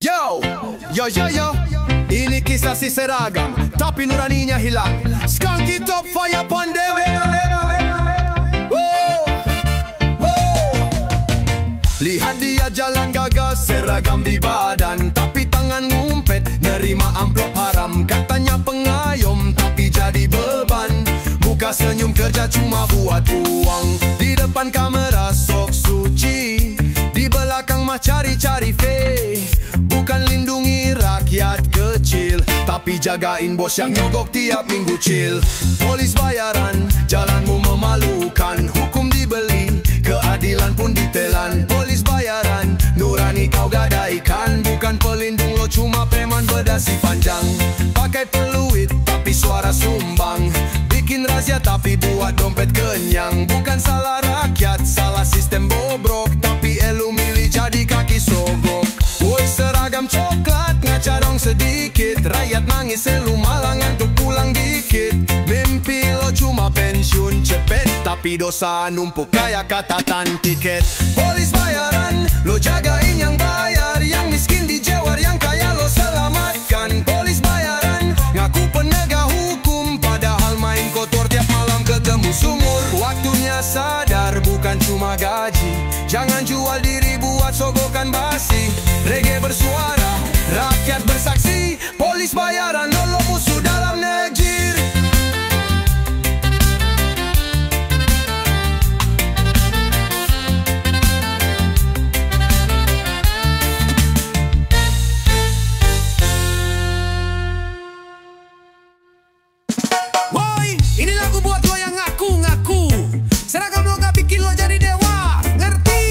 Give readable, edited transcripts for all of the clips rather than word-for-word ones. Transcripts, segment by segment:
Yo, yo, ini kisah si seragam, tapi nuraninya hilang. Skunky top fire pandewe. Lihat dia jalan gagah, seragam di badan, tapi tangan ngumpet, nerima amplop haram. Katanya pengayom, tapi jadi beban. Muka senyum kerja cuma buat uang. Di depan kamera sok suci, di belakang mah cari-cari fame. Bukan lindungi rakyat kecil, tapi jagain bos yang nyogok tiap minggu chill. Polis bayaran, jalanmu memalukan. Hukum dibeli, keadilan pun ditelan. Polis bayaran, nurani kau gadaikan. Bukan pelindung lo cuma preman berdasi panjang. Pakai peluit tapi suara sumbang. Bikin razia tapi buat dompet kenyang. Bukan salah rakyat, salah sistem bobrok, tapi elu milih jadi kaki sogok. Woi seragam coklat, ngaca dong sedikit. Rakyat nangis elu malah ngantuk pulang dikit. Mimpi lo cuma pensiun cepet, tapi dosa numpuk kayak catatan tiket. Polis bayaran, lo jagain yang bayar. Yang miskin dijewar, yang kaya lo selamatkan. Polis bayaran, ngaku penegak hukum, padahal main kotor tiap malam ketemu sumur. Waktunya sadar, bukan cuma gaji. Jangan jual diri buat sogokan basi. Reggae bersuara, rakyat bersaksi. Polis bayaran, lo musuh dalam negeri. Woi, ini lagu buat lo yang ngaku-ngaku. Seragam lo gak bikin lo jadi dewa, ngerti?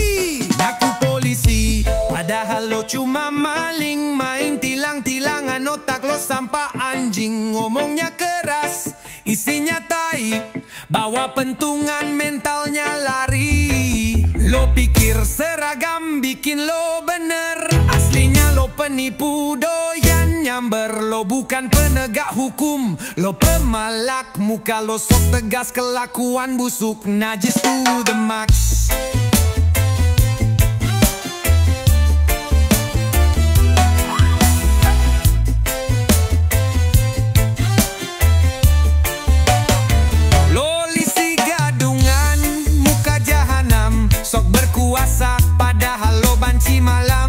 Ngaku polisi, padahal lo cuma maling. Main tilang-tilangan, otak lo sampah anjing. Ngomongnya keras, isinya tai. Bawa pentungan, mentalnya lari. Lo pikir seragam bikin lo bener, aslinya lo penipu doyan nyamber. Lo bukan penegak hukum, lo pemalak. Muka lo sok tegas, kelakuan busuk, najis to the max. Sok berkuasa, padahal lo banci malam.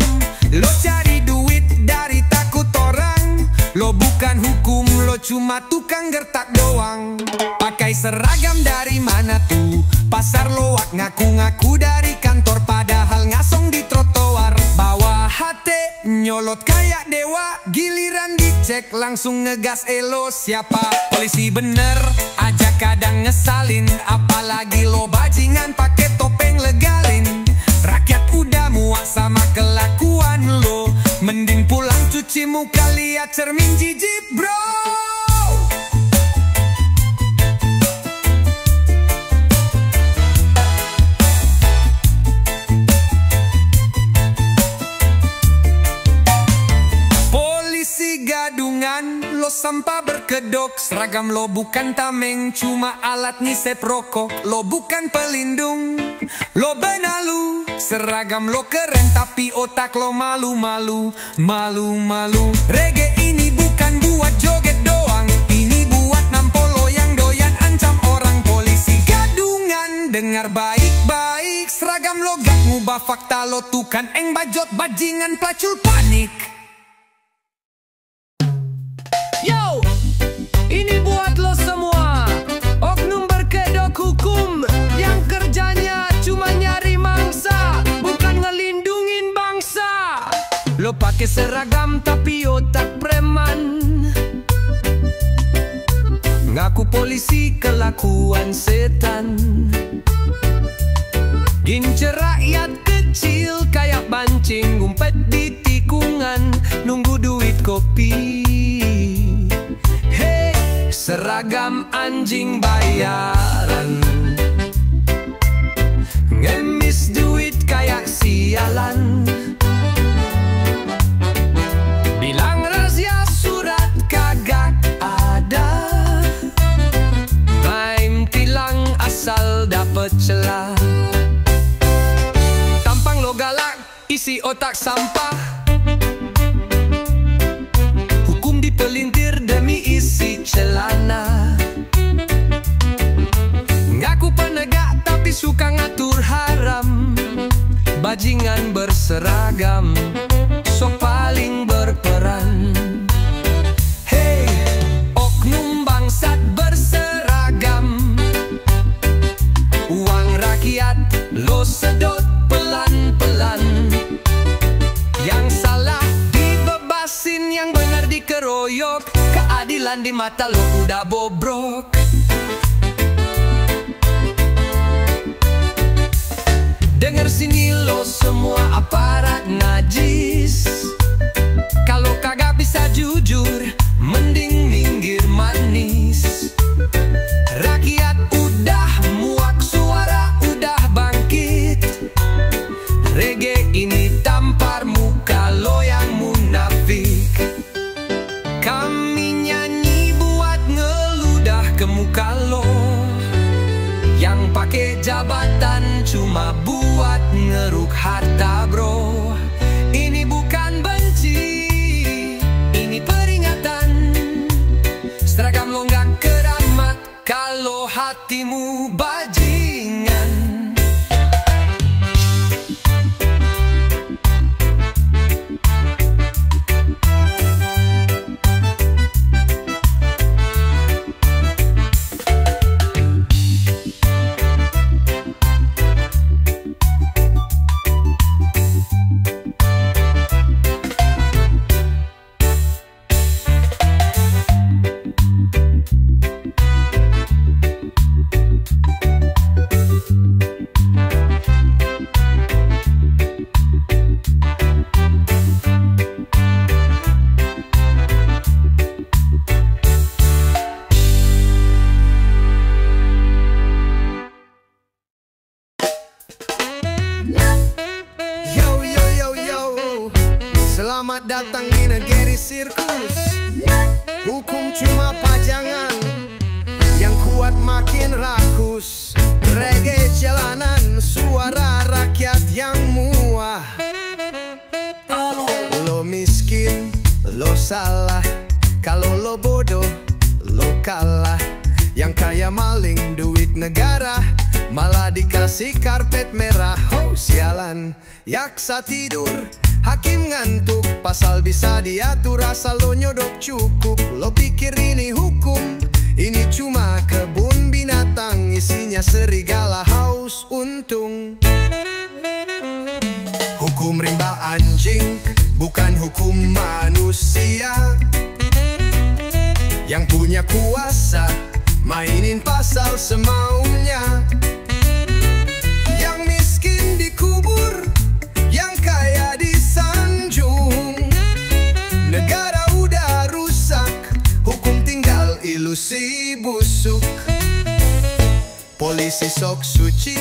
Lo cari duit dari takut orang. Lo bukan hukum, lo cuma tukang gertak doang. Pakai seragam dari mana tuh? Pasar loak, ngaku-ngaku dari kantor, padahal ngasong di trotoar. Bawa hati, nyolot kayak dewa. Giliran dicek, langsung ngegas elo. Siapa polisi bener aja kadang ngesalin. Apalagi lo bajingan pakai topeng legalin. Rakyat udah muak sama kelakuan lo. Mending pulang cuci muka, lihat cermin jijik bro. Polisi gadungan, lo sampah berkedok. Seragam lo bukan tameng, cuma alat ngisep rokok. Lo bukan pelindung, lo benalu. Seragam lo keren, tapi otak lo malu-malu. Malu-malu. Reggae ini bukan buat joget doang. Ini buat nampol lo yang doyan ancam orang. Polisi gadungan, dengar baik-baik. Seragam lo gak ngubah fakta, lo tuh kan eng bajot bajingan pelacur panik. Yo, ini buat lo semua, oknum berkedok hukum yang kerjanya cuma nyari mangsa, bukan ngelindungin bangsa. Lo pakai seragam tapi otak preman. Ngaku polisi, kelakuan setan. Gincer rakyat kecil kayak bancing, ngumpet di tikungan, nunggu duit kopi. Seragam anjing bayaran, ngemis duit kayak sialan. Bilang razia surat kagak ada. Main tilang asal dapet celah. Tampang lo galak, isi otak sampah. bajingan berseragam sok paling berperan. Hei, oknum bangsat berseragam, uang rakyat lo sedot pelan-pelan. Yang salah dibebasin, yang benar dikeroyok. Keadilan di mata lo udah bobrok. Dengar sini lo semua aparat najis, kalau kagak bisa jujur, mending minggir manis. Rakyat udah muak, suara udah bangkit. Reggae ini tampar muka lo yang munafik. Kami nyanyi buat ngeludah ke muka lo, yang pakai jabatan cuma buat ngeruk harta bro. Ini bukan benci, ini peringatan. Seragam lo nggak keramat kalau hatimu bajingan. Selamat datang di negeri sirkus. Hukum cuma pajangan, yang kuat makin rakus. Reggae jalanan, suara rakyat yang muah. Lo miskin, lo salah. Kalau lo bodoh, lo kalah. Yang kaya maling duit negara, malah dikasih karpet merah. Oh sialan, yaksa tidur, hakim ngantuk, pasal bisa diatur asal lo nyodok cukup. Lo pikir ini hukum, ini cuma kebun binatang, isinya serigala haus untung. Hukum rimba anjing, bukan hukum manusia. Yang punya kuasa, mainin pasal semaunya. Yang miskin dikubur, yang kaya disanjung. Negara udah rusak, hukum tinggal ilusi busuk. Polisi sok suci,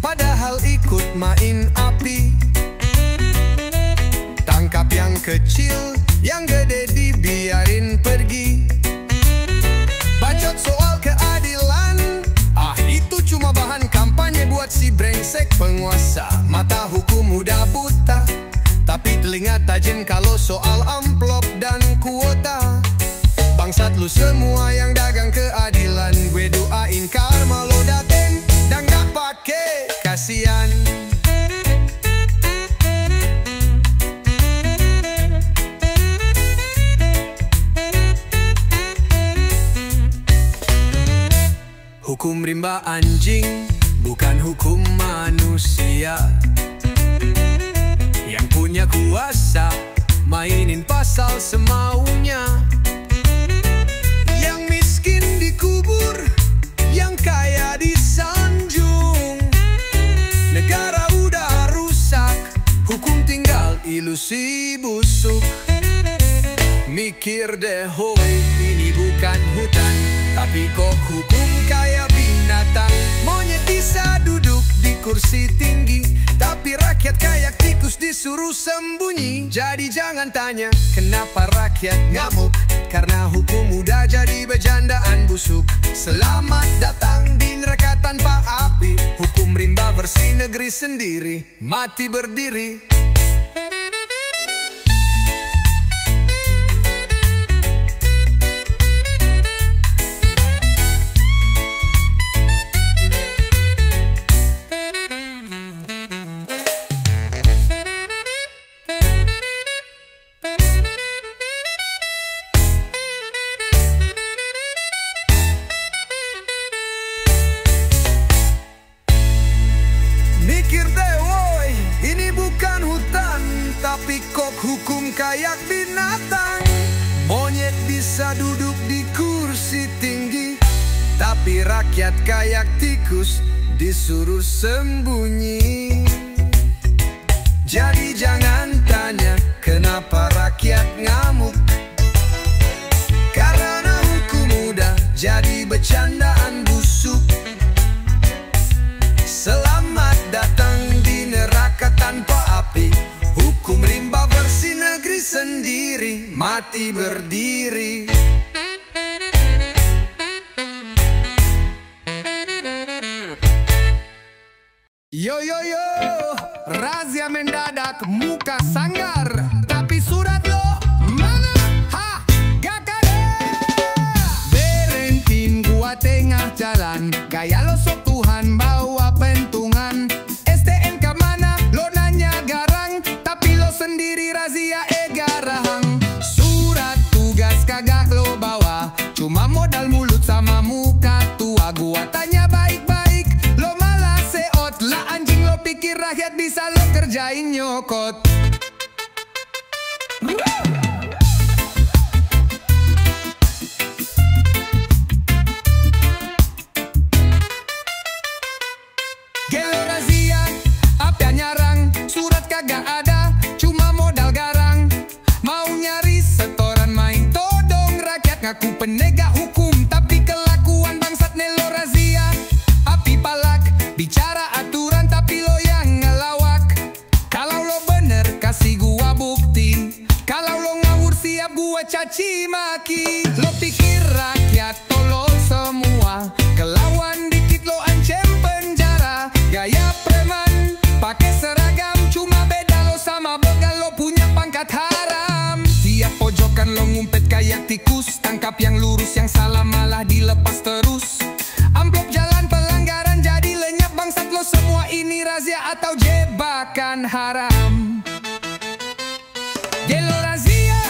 padahal ikut main api. Tangkap yang kecil, yang gede dibiarin pergi. Bacot soal keadilan, itu cuma bahan kampanye buat si brengsek penguasa. Mata hukum udah buta, tapi telinga tajam kalau soal amplop dan kuota. Bangsat lu semua yang dagang keadilan, gue doain karma lo dateng dan gak pake kasihan. Hukum rimba anjing, bukan hukum manusia. Yang punya kuasa, mainin pasal semaunya. Yang miskin dikubur, yang kaya disanjung. Negara udah rusak, hukum tinggal ilusi busuk. Mikir deh hoi, ini bukan hutan, tapi kok hukum kayak binatang. Monyet bisa duduk di kursi tinggi, tapi rakyat kayak tikus disuruh sembunyi. Jadi jangan tanya kenapa rakyat ngamuk, karena hukum udah jadi berjandaan busuk. Selamat datang di neraka tanpa api, hukum rimba bersih negeri sendiri, mati berdiri. hukum kayak binatang. Monyet bisa duduk di kursi tinggi, tapi rakyat kayak tikus disuruh sembunyi. Jadi jangan tanya kenapa rakyat ngamuk, karena hukum udah jadi bercandaan busuk. Selamat datang di neraka tanpa api, hukum rimba versi negeri sendiri, mati berdiri. Yo yo yo, razia mendadak muka sanggar, tapi surat lo mana? Ha, gak ada. Berentin gua tengah jalan, gaya lo sok Tuhan bawa pentungan. STNK mana? Lo nanya garang, tapi lo sendiri razia garahang. Surat tugas kagak lo bawa, cuma modal mulut sama muka tua. Gua tanya baik-baik, lo malah seot. Lah anjing, lo pikir rakyat bisa lo kerjain nyokot? Gelo razia, apa nyarang, surat kagak ada, cuma modal garang. Mau nyari setoran main todong, rakyat ngaku penegak hukum, tapi kelakuan bangsat nelo razia. Api palak, bicara aturan tapi lo yang ngelawak. Kalau lo bener kasih gua bukti, kalau lo ngawur siap gua caci maki. Lo pikir rakyat tolol semua, kelawan dikit lo ancam penjara. Gaya preman, pakai seragam, cuma beda lo sama begal, lo punya pangkat haram. Tiap pojokan lo ngumpet kayak tikus, tangkap yang lurus, yang salah malah dilepas terus. Amplop jalan pelanggaran jadi lenyap, bangsat lo semua ini razia atau jebakan haram. Gelo razia,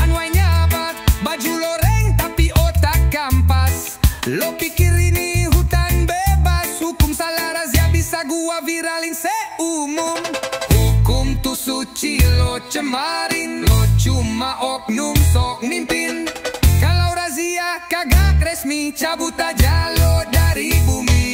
anwainya apa? Baju loreng tapi otak kampas. Lo pikir ini hutan bebas, hukum salah razia bisa gua viralin seumum. Hukum tuh suci lo cemarin, lo cuma oknum sok mimpin. Kalau razia kagak resmi, cabut aja lo dari bumi.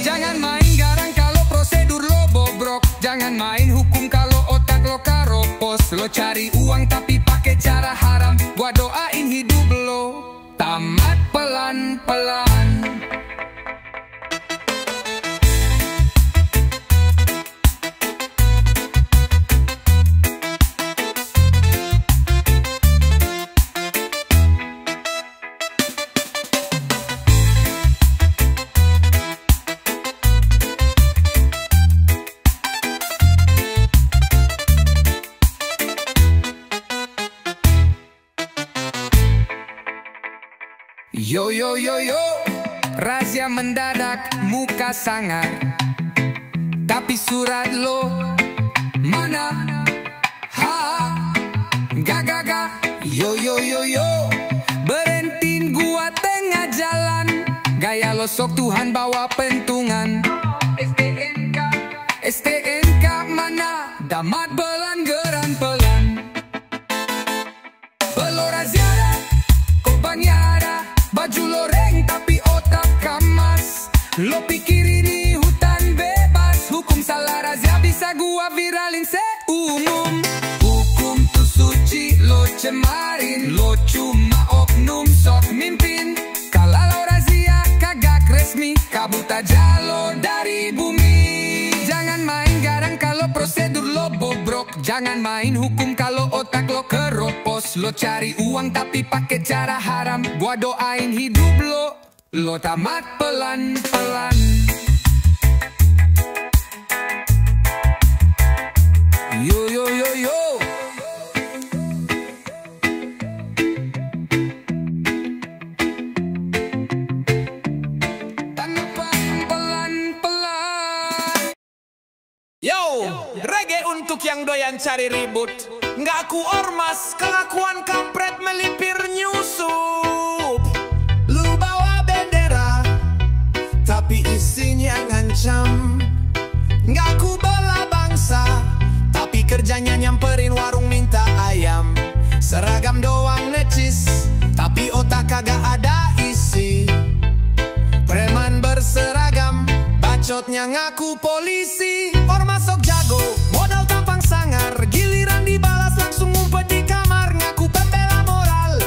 Jangan main garang kalau prosedur lo bobrok, jangan main hukum kalau otak lo karopos. Lo cari uang tapi pakai cara haram, gua doain hidup lo tamat pelan-pelan. Yo yo yo yo, razia mendadak muka sangar, tapi surat lo mana? Ha, gak gak gak. Yo yo yo yo, berentin gua tengah jalan, gaya lo sok Tuhan bawa pentungan. STNK, STNK mana? Damat belan geran pelan. Belo razia, kopanya ada, baju loreng tapi otak kamas. Lo pikir ini hutan bebas, hukum salah razia bisa gua viralin seumum. Hukum tuh suci lo cemarin, lo cuma oknum sok mimpin. Kalau lo razia kagak resmi, kabut aja lo dari bumi. Jangan main garang kalau prosedur lo bobrok, jangan main hukum kalau otak lo keropos. Lo cari uang tapi pakai cara haram, gua doain hidup lo tamat pelan-pelan. Yo yo yo yo. Yo, reggae untuk yang doyan cari ribut. Ngaku ormas, kelakuan kampret melipir nyusup. Lu bawa bendera, tapi isinya ngancam. Ngaku bela bangsa, tapi kerjanya nyamperin warung minta ayam. Seragam doang necis, tapi otak kagak ada isi. Preman berseragam, bacotnya ngaku polisi. Ormas sok jago, modal tampang sangar, giliran dibalas langsung ngumpet di kamar. Ngaku pembela moral,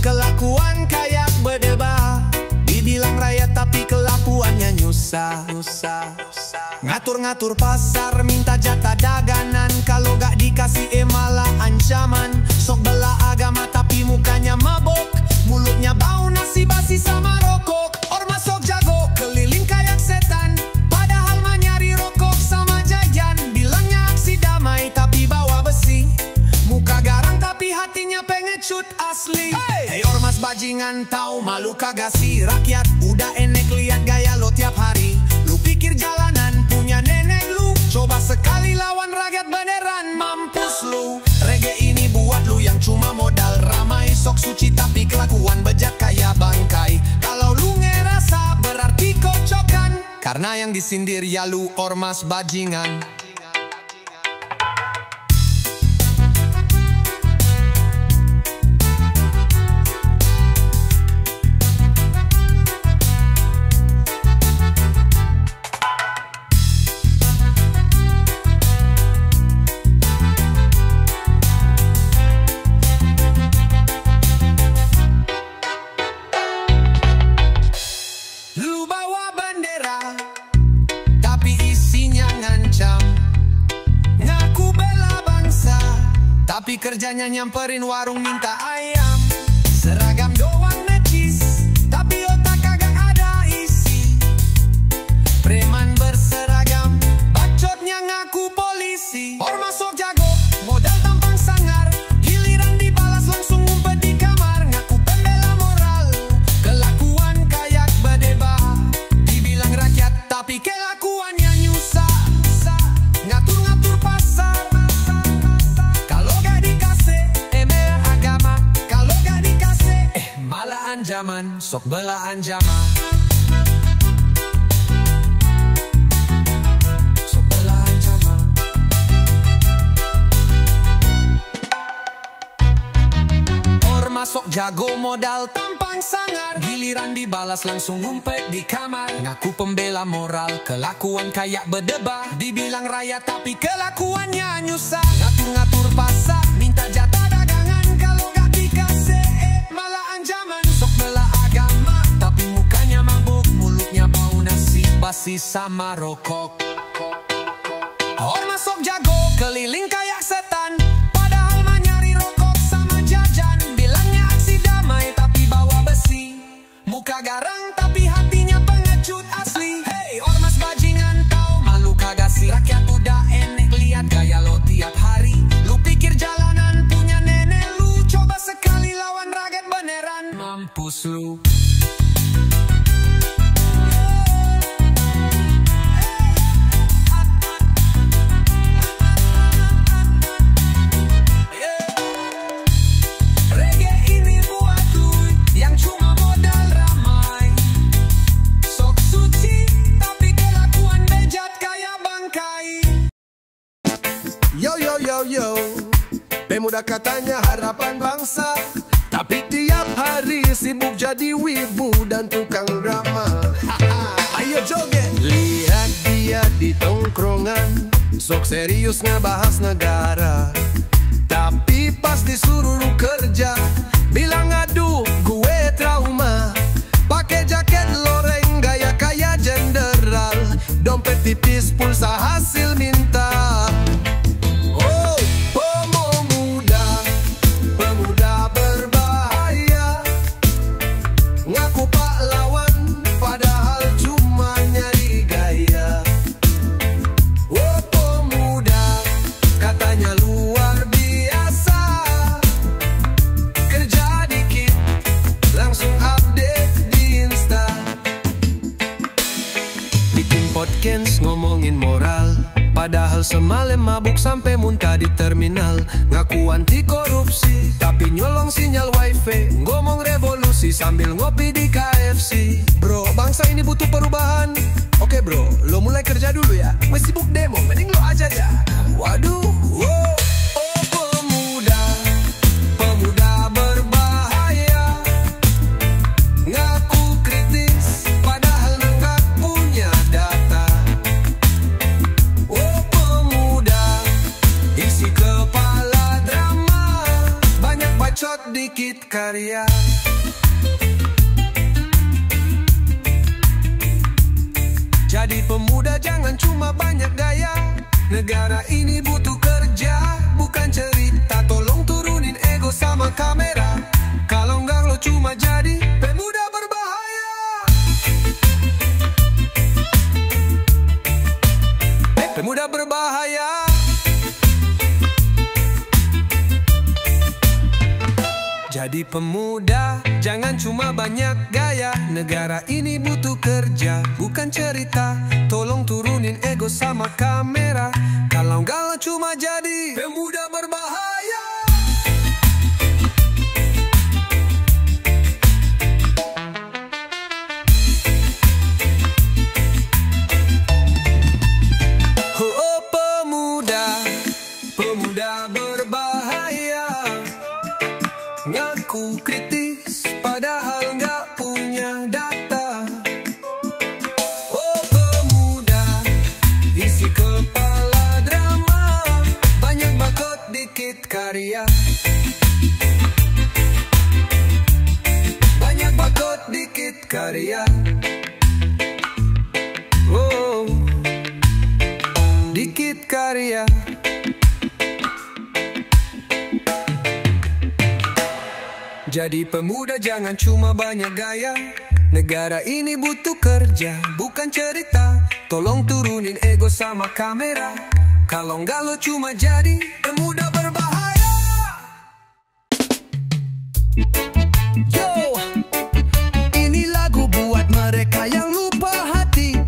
kelakuan kayak berdebat. Dibilang rakyat tapi kelakuannya nyusah. Ngatur-ngatur pasar, minta jatah dagangan. Kalau gak dikasih malah ancaman. Sok bela agama tapi mukanya mabok, mulutnya bau nasi basi sama rokok. Ormas sok jago, keliling kayak setan, padahal mah nyari rokok sama jajan. Bilangnya aksi damai tapi bawa besi, muka garang tapi hatinya pengecut asli. Hey ormas bajingan, tahu malu kagak sih? Rakyat udah enek lihat gaya lo tiap hari. Lu pikir jalanan punya nenek lu? Coba sekali lawan rakyat beneran, mampus lu. Reggae ini buat lu yang cuma modal ramai, sok suci tapi kelakuan bejat kayak bangkai. Kalau lu ngerasa berarti kocokan, karena yang disindir ya lu ormas bajingan. Tapi kerjanya nyamperin warung minta ayam. Seragam doang necis, tapi otak kagak ada isi. Preman berseragam, bacotnya ngaku polisi. Ormas sok jago, modal tampang sangar, giliran dibalas langsung ngumpet di kamar. Ngaku pembela moral, kelakuan kayak berdebat. Dibilang rakyat tapi kelakuannya nyusah. Ngatur-ngatur pasar, anjaman, sok bela anjaman. Sok bela anjaman. Ormas sok jago, modal tampang sangar, giliran dibalas langsung ngumpet di kamar. Ngaku pembela moral, kelakuan kayak berdebat. Dibilang rakyat tapi kelakuannya nyusah. Ngatur-ngatur pasar, minta jatah dagangan. Kalau gak dikasih malah anjaman. Sok bela agama tapi mukanya mabuk, mulutnya bau nasi basi sama rokok. Ormas sok jago, keliling kayak setan, padahal mah nyari rokok sama jajan. Bilangnya aksi damai tapi bawa besi, muka garang tapi hatinya pengecut asli. Hey ormas bajingan, tahu malu kagak sih? Rakyat udah enek lihat gaya lo tiap hari. Lu pikir jalanan punya nenek lu? Coba sekali lawan rakyat beneran, mampus lu. Reggae ini buat lu yang cuma modal ramai, sok suci tapi kelakuan bejat kayak bangkai. Yo yo yo yo, pemuda katanya harapan bangsa, tapi tiap hari sibuk jadi wibu dan tukang drama. Ayo joget, lihat dia di tongkrongan, sok serius ngebahas negara, tapi pas disuruh kerja bilang aduh gue trauma. Pakai jaket loreng gaya kayak jenderal, dompet tipis pulsa hasil minta. Ngomongin moral, padahal semalam mabuk sampai muntah di terminal. Ngaku anti korupsi, tapi nyolong sinyal wifi. Ngomong revolusi sambil ngopi di KFC. Bro, bangsa ini butuh perubahan. Oke bro, lo mulai kerja dulu ya. Masih sibuk demo, mending lo aja ya. Waduh, wow. bakot dikit karya. Jadi pemuda jangan cuma banyak gaya. Negara ini butuh kerja, bukan cerita. Tolong turunin ego sama kamera. Kalau enggak lo cuma jadi pemuda berbahaya. Pemuda berbahaya. Jadi pemuda, jangan cuma banyak gaya. Negara ini butuh kerja, bukan cerita. Tolong turunin ego sama kamera. Kalau enggak lo cuma jadi pemuda berbahaya. Oh, pemuda, pemuda berbahaya. Ngaku kritis padahal nggak punya data. Oh pemuda, isi kepala drama. Banyak bakot dikit karya. Banyak bakot dikit karya. Oh, dikit karya. Jadi pemuda jangan cuma banyak gaya. Negara ini butuh kerja, bukan cerita. Tolong turunin ego sama kamera. Kalau enggak lo cuma jadi pemuda berbahaya. Yo, ini lagu buat mereka yang lupa hati.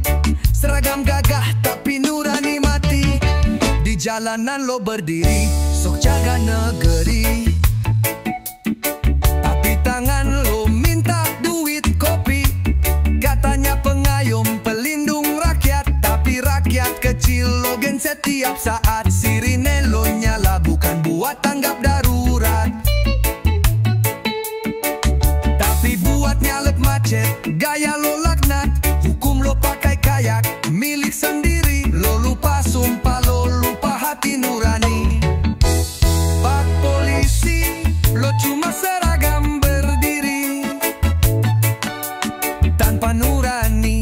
Seragam gagah tapi nurani mati. Di jalanan lo berdiri, sok jaga negeri. Tangan lo minta duit kopi. Katanya pengayom pelindung rakyat. Tapi rakyat kecil lo gen setiap saat. Sirine lo nyala bukan buat tanggap darurat, tapi buat nyalep macet. Gaya lo laknat, hukum lo pakai kayak milik sendiri. Lo lupa sumpah, lo lupa hati nurani. Pak polisi, lo cuma seragam nurani,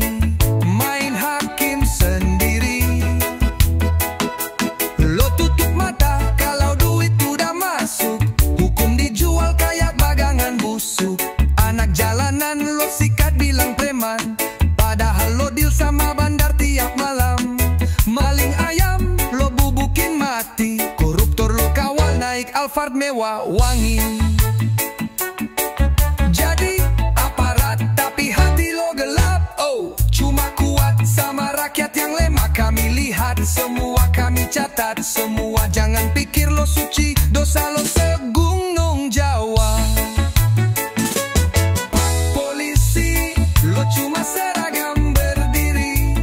main hakim sendiri. Lo tutup mata kalau duit udah masuk. Hukum dijual kayak bagangan busuk. Anak jalanan lo sikat bilang preman, padahal lo deal sama bandar tiap malam. Maling ayam lo bubukin mati. Koruptor lo kawal naik Alphard mewah wangi. Jadi aparat tapi hati lo gelap. Oh, cuma kuat sama rakyat yang lemah. Kami lihat semua, kami catat semua. Jangan pikir lo suci, dosa lo segunung Jawa. Polisi, lo cuma seragam berdiri.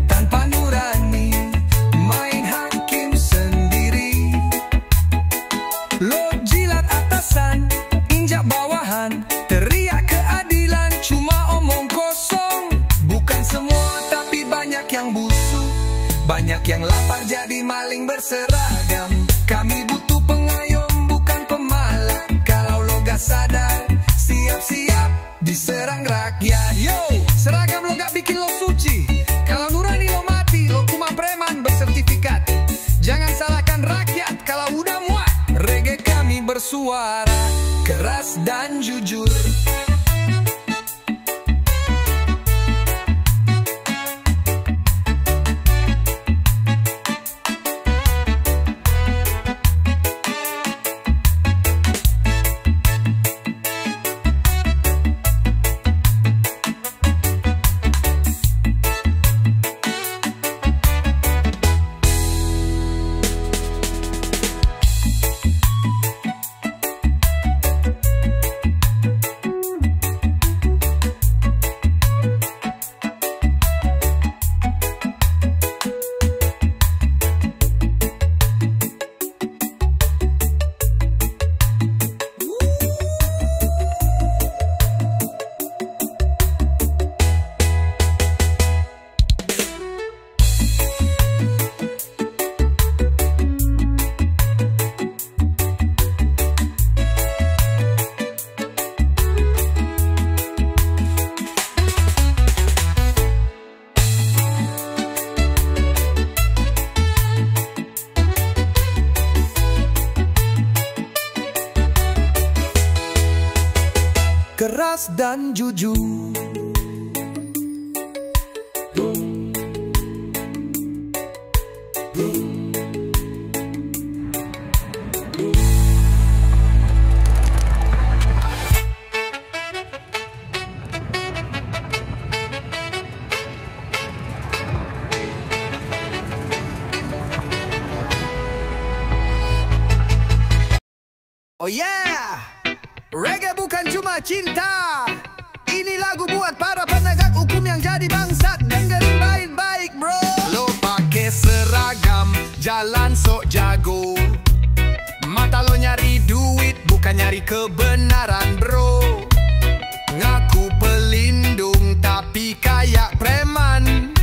Tanpa nurani, main hakim sendiri. Lo jilat atasan, injak bawahan, teriak keadilan cuma omong kosong. Bukan semua tapi banyak yang busuk. Banyak yang lapar jadi maling berseragam. Kami butuh pengayom bukan pemalas. Kalau lo gak sadar, siap-siap diserang rakyat. Yo, seragam lo gak bikin lo suci. Kalau nurani lo mati, lo cuma preman bersertifikat. Jangan salahkan rakyat kalau udah muak. Reggae kami bersuara keras dan jujur. keras dan jujur. Oh yeah, reggae bukan cuma cinta. Ini lagu buat para penegak hukum yang jadi bangsat. Dengerin baik-baik bro. Lo pake seragam, jalan sok jago. Mata lo nyari duit, bukan nyari kebenaran bro. Ngaku pelindung tapi kayak preman.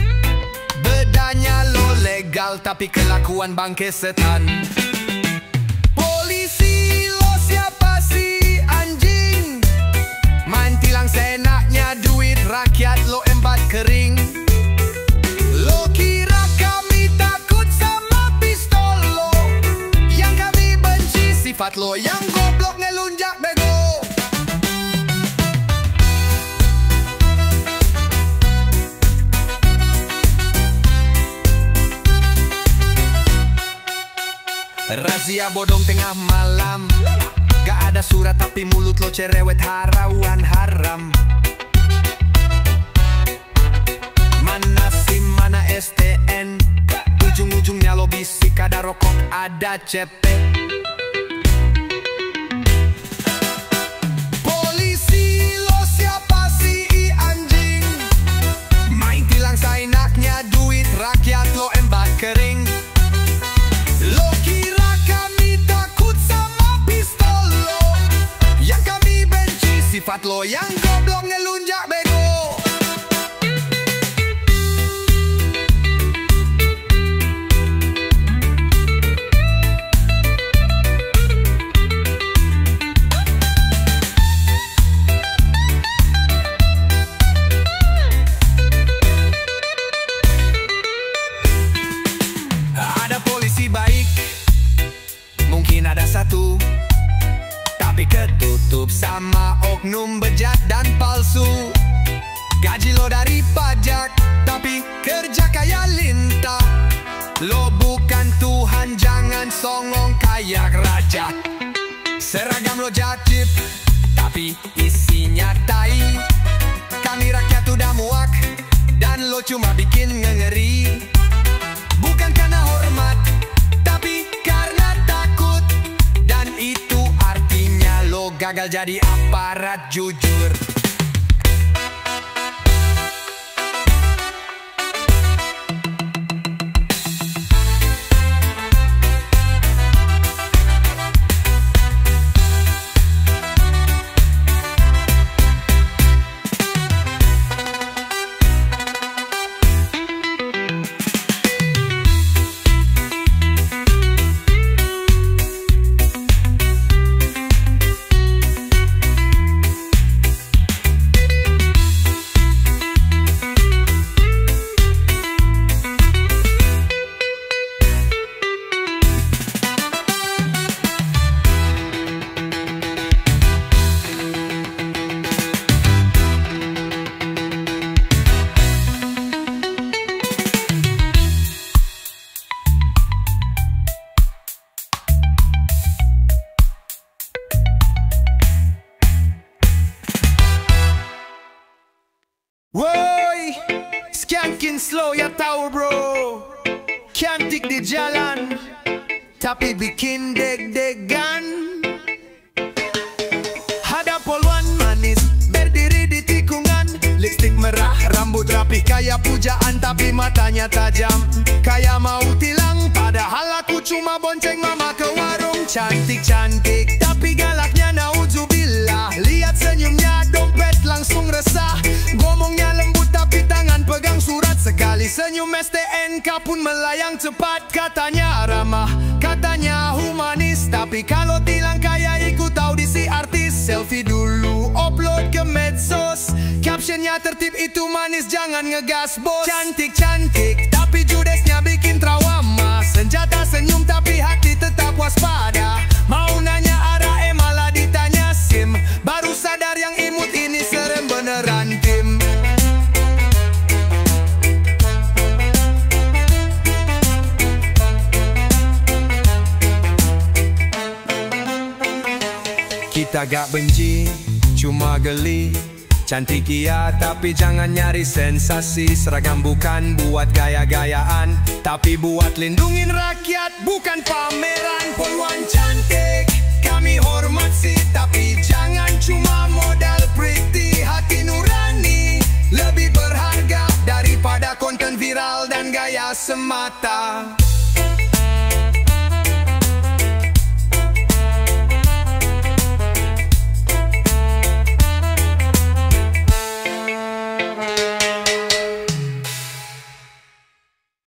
Bedanya lo legal tapi kelakuan bangke setan. Polisi lo siapa sih anjing? Main tilang seenaknya, duit rakyat lo embat kering. Lo kira kami takut sama pistol lo? Yang kami benci sifat lo yang goblok ngelunjak bego. Razia bodong tengah malam. Gak ada surat tapi mulut lo cerewet harawan haram. Mana SIM, mana STN, ujung-ujungnya lo bisik ada rokok, ada cepet. Polisi lo siapa sih anjing? Main tilang seenaknya, duit rakyat lo embat kering. Lo kira kami takut sama pistol lo? Yang kami benci sifat lo yang goblok ngelunjak bego. Ada polisi baik, mungkin ada satu, tapi ketutup sama oknum bejat dan palsu. Gaji lo dari pajak, tapi kerja kayak lintah. Lo bukan Tuhan, jangan songong kayak raja. Seragam lo jatip, tapi isinya tai. Kami rakyat udah muak, dan lo cuma bikin ngeri. Bukan karena hormat, tapi karena takut. Dan itu artinya lo gagal jadi aparat jujur. Woi, skanking slow ya tahu bro. Cantik di jalan, tapi bikin deg-degan. Ada poluan manis, berdiri di tikungan. Lipstick merah, rambut rapi kayak pujaan, tapi matanya tajam kayak mau tilang. Padahal aku cuma bonceng mama ke warung. Cantik-cantik, tapi galaknya naudzubillah. Lihat senyumnya, dompet langsung resah. Ngomongnya lembut tapi tangan pegang surat. Sekali senyum STNK pun melayang cepat. Katanya ramah, katanya humanis, tapi kalau tilang kayak ikut audisi artis. Selfie dulu, upload ke medsos. Captionnya tertib, itu manis, jangan ngegas bos. Cantik-cantik, tapi judesnya bikin trauma. Senjata senyum tapi hati tetap waspada. Mau nanya arah malah ditanya SIM. Baru sadar yang imut Kita gak benci, cuma geli. Cantik iya tapi jangan nyari sensasi. Seragam bukan buat gaya-gayaan, tapi buat lindungin rakyat, bukan pameran. Poluan cantik kami hormat sih, tapi jangan cuma modal pretty. Hati nurani lebih berharga daripada konten viral dan gaya semata.